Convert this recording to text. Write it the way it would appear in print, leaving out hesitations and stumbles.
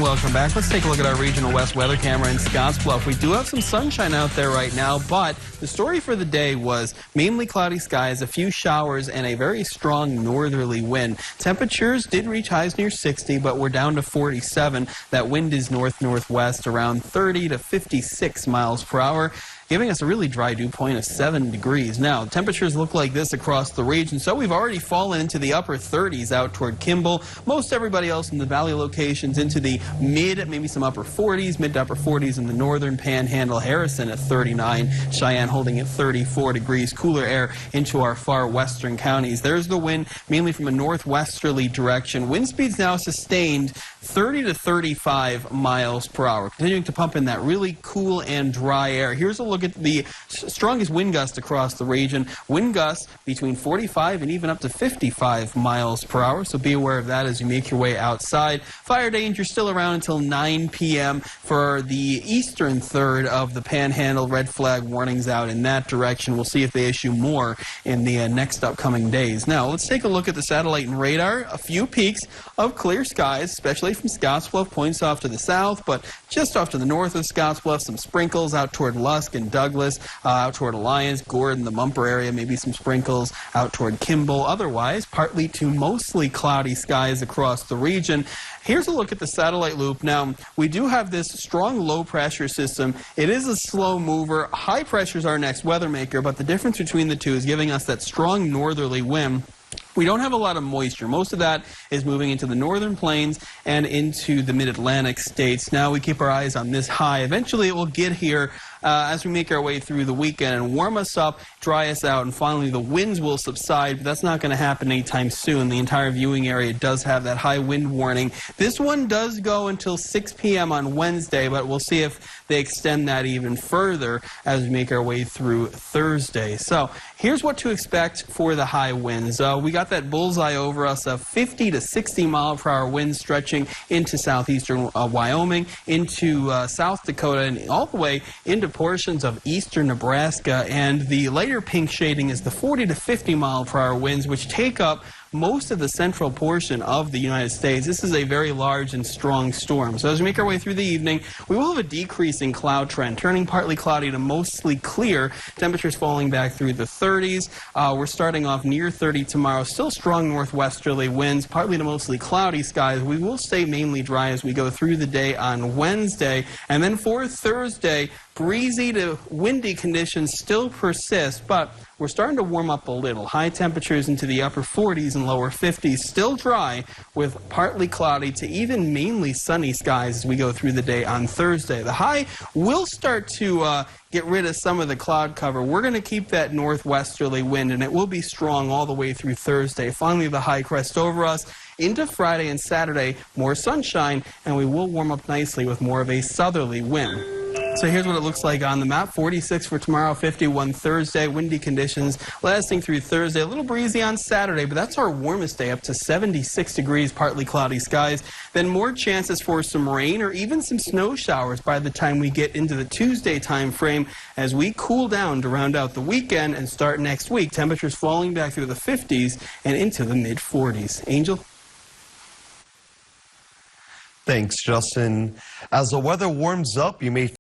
welcome back. Let's take a look at our Regional West weather camera in Scottsbluff. We do have some sunshine out there right now, but the story for the day was mainly cloudy skies, a few showers, and a very strong northerly wind. Temperatures did reach highs near 60, but we're down to 47. That wind is north-northwest, around 30 to 56 miles per hour, giving us a really dry dew point of 7 degrees. Now, temperatures look like this across the region, so we've already fallen into the upper 30s out toward Kimball. Most everybody else in the valley locations into the mid, maybe some upper 40s, mid to upper 40s in the northern panhandle. Harrison at 39, Cheyenne holding at 34 degrees. Cooler air into our far western counties. There's the wind, mainly from a northwesterly direction. Wind speeds now sustained 30 to 35 miles per hour, continuing to pump in that really cool and dry air. Here's a look at the strongest wind gust across the region. Wind gusts between 45 and even up to 55 miles per hour, so be aware of that as you make your way outside. Fire danger still around until 9 p.m. for the eastern third of the panhandle. Red flag warnings out in that direction. We'll see if they issue more in the next upcoming days. Now, let's take a look at the satellite and radar. A few peaks of clear skies, especially from Scottsbluff, points off to the south, but just off to the north of Scottsbluff, some sprinkles out toward Lusk and Douglas, out toward Alliance, Gordon, the Mumper area, maybe some sprinkles out toward Kimball. Otherwise, partly to mostly cloudy skies across the region. Here's a look at the satellite loop. Now, we do have this strong low pressure system. It is a slow mover. High pressure is our next weather maker, but the difference between the two is giving us that strong northerly wind. We don't have a lot of moisture. Most of that is moving into the northern plains and into the mid-Atlantic states. Now we keep our eyes on this high. Eventually it will get here as we make our way through the weekend and warm us up, dry us out, and finally the winds will subside, but that's not going to happen anytime soon. The entire viewing area does have that high wind warning. This one does go until 6 p.m. on Wednesday, but we'll see if they extend that even further as we make our way through Thursday. So here's what to expect for the high winds. We got that bullseye over us of 50 to 60 mile per hour winds stretching into southeastern Wyoming, into South Dakota, and all the way into portions of eastern Nebraska. And the lighter pink shading is the 40 to 50 mile per hour winds, which take up most of the central portion of the United States. This is a very large and strong storm. So as we make our way through the evening, we will have a decreasing cloud trend, turning partly cloudy to mostly clear. Temperatures falling back through the 30s. We're starting off near 30 tomorrow. Still strong northwesterly winds, partly to mostly cloudy skies. We will stay mainly dry as we go through the day on Wednesday. And then for Thursday, breezy to windy conditions still persist, but we're starting to warm up a little. High temperatures into the upper 40s and lower 50s. Still dry with partly cloudy to even mainly sunny skies as we go through the day on Thursday. The high will start to get rid of some of the cloud cover. We're going to keep that northwesterly wind, and it will be strong all the way through Thursday. Finally, the high crest over us. Into Friday and Saturday, more sunshine, and we will warm up nicely with more of a southerly wind. So here's what it looks like on the map. 46 for tomorrow, 51 Thursday. Windy conditions lasting through Thursday. A little breezy on Saturday, but that's our warmest day, up to 76 degrees, partly cloudy skies. Then more chances for some rain or even some snow showers by the time we get into the Tuesday time frame as we cool down to round out the weekend and start next week. Temperatures falling back through the 50s and into the mid-40s. Angel? Thanks, Justin. As the weather warms up, you may